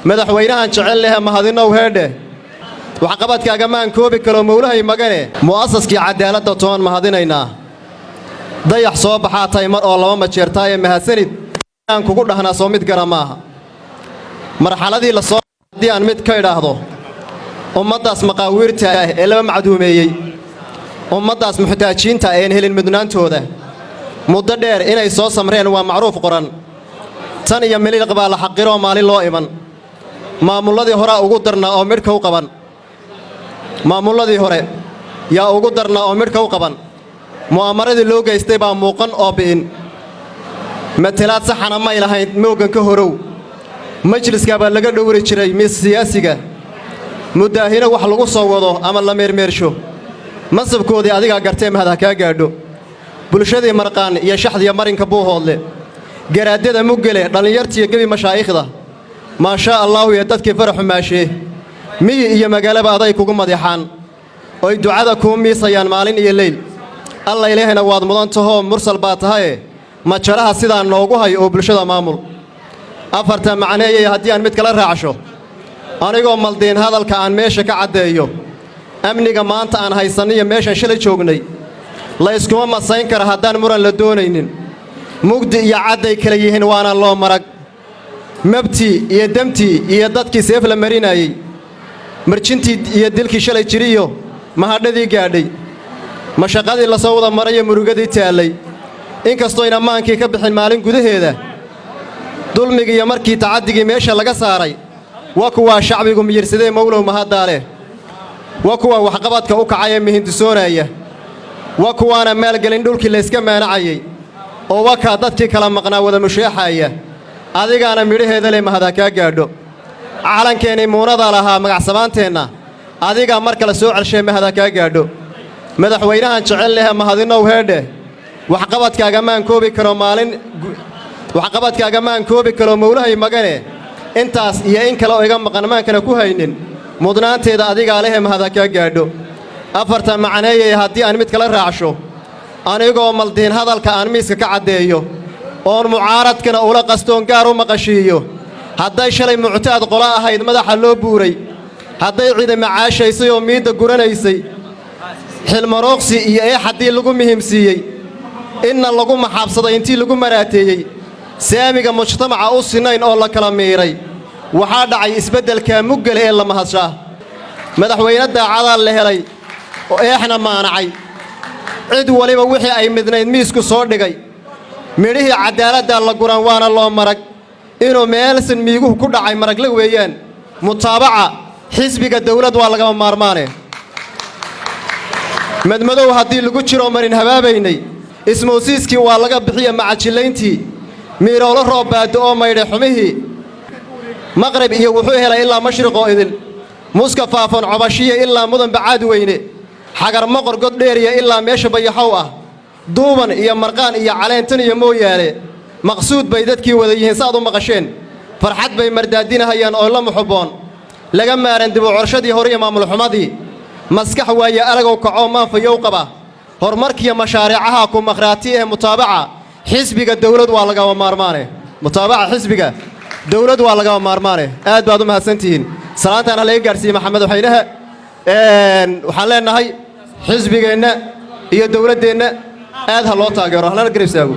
madaxweynahan jecel leh mahadino heedhe waxqabadkaaga maan koobi karo mowlahay magane mu'assaskii cadaaladda toon mahadinaynaa dayax soo baxaatay mar oo laba majeertaaye mahadsanid aan kugu dhahnaa soo mid gara maaha marxaladii la soo haddii aan mid ka idhaahdo ummaddaas maqaawiirta ah ee laba macduumeeyey ummaddaas muxtaajiinta een helin mudnaantooda muddo dheer inay soo samreen waa macruuf qoran tan iyo miliq baa la xaqiro maalin loo iman maamuladii hore ugu darnaa oo midhka u qaban maamuladii hore yaa ugu darnaa oo midhka u qaban mu'amaradii loo geystay baa muuqan oo bi'in matalaad saxana may lahayn moogan ka horow majliska baa laga dhowri jiray miis siyaasiga mudaahino wax lagu soo wado ama la meermeersho masabkoodii adigaa gartee mahad ha kaa gaadho bulshadii marqaan iyo shaxdiya marinka buuhoodle garaadada muggele dhallinyartiiyo gebi mashaa'ikhda maashaa allaahu iyo dadkii faraxu maashee miyi iyo magaalaba aday kugu madaxaan oy ducada kuu miisayaan maalin iyo leyl alla ilaahayna waad mudan tahoo mursal baa tahaye majaraha sidaa noogu hay oo bulshada maamul afarta macneeyay haddii aan mid kala raacsho anigoo maldiin hadalka aan meesha ka caddeeyo amniga maanta aan haysaniyo meeshaan shalay joognay la iskuma masayn kara haddaan muran la doonaynin mugdi iyo cadday kala yihiin waana loo marag mabtii iyo demtii iyo dadkii seef la marinayey marjintii iyo dilkii shalay jiriyo mahadhadii gaadhay mashaqadii la soo wada marayo murugadii taallay inkastoyna maankii ka bixin maalin gudaheeda dulmigii iyo markii tacaddigii meesha laga saaray waa kuwaa shacbigu miyirsadee mawlow mahaddaale waa kuwa waxqabadka u kacaya mihindisoonaya waa kuwaana maalgelin dhulkii layska maanacayay oo wakaa dadkii kala maqnaa wada musheexaya adigaana midhaheeda leh mahad ha kaa gaadho calankeenii muunada lahaa magacsamaanteenna adigaa mar kale soo celshay mahad ha kaa gaadho madaxweynahan jecel leh mahadinow heedhe waxqabadkaaga maan koobi karo waxqabadkaaga maan koobi karo mowlahay magane intaas iyo in kale oo iga maqan maankana ku haynin mudnaanteeda adigaa leh mahad ha kaa gaadho afarta macneeyay haddii aan mid kala raacsho anigoo maldiin hadalka aan miiska ka caddeeyo oon mucaaradkana ula qastoon gaar u maqashiiyo hadday shalay muctaad qola ahayd madaxa loo buuray hadday cidi macaashaysay oo miidda guranaysay xilmarooqsi iyo eexaddii lagu muhiimsiiyey inna lagu maxaabsaday intii lagu maraateeyey saamiga mujtamaca u sinayn oo la kala miiray waxaa dhacay isbeddelkaa muggale ee la mahadshaa madaxweyne daacadaa la helay oo eexna maanacay cid waliba wixii ay midnayd miisku soo dhigay midhihii cadaaladdaa la guran waana loo marag inuu meelsan miiguhu ku dhacay maragla weeyaan mutaabaca xisbiga dawlad waa lagama maarmaane madmadow haddii lagu jiro marin habaabaynay ismoosiiskii waa laga bixiya macajillayntii miiroolo roob baado oo maydhay xumihii maqrib iyo wuxuu helay ilaa mashriqoo idil muska faafan cobashiya ilaa mudan bacaad weyne xagar moqor god dheeriya ilaa meesha bayaxow ah duuban iyo marqaan iyo caleentan iyo mooyaale maqsuud bay dadkii wada yihiin saaad u maqasheen farxad bay mardaadinahayaan oo la muxubboon laga maaran dibu corshadii hore iyo maamulxumadii maskax waaye aragow kacoo maanfayow qaba horumarkiiyo mashaariicaha ku makhraati ee mutaabaca xisbiga dawlad waa lagama maarmaane mutaabaca xisbiga dawlad waa lagama maarmaane aad baad u mahadsantihiin salaantaan ha laga gaarsiiyey maxamed waxaynaha waxaan leenahay xisbigeenna iyo dawladdeenna aad ha loo taageero halana garab istaago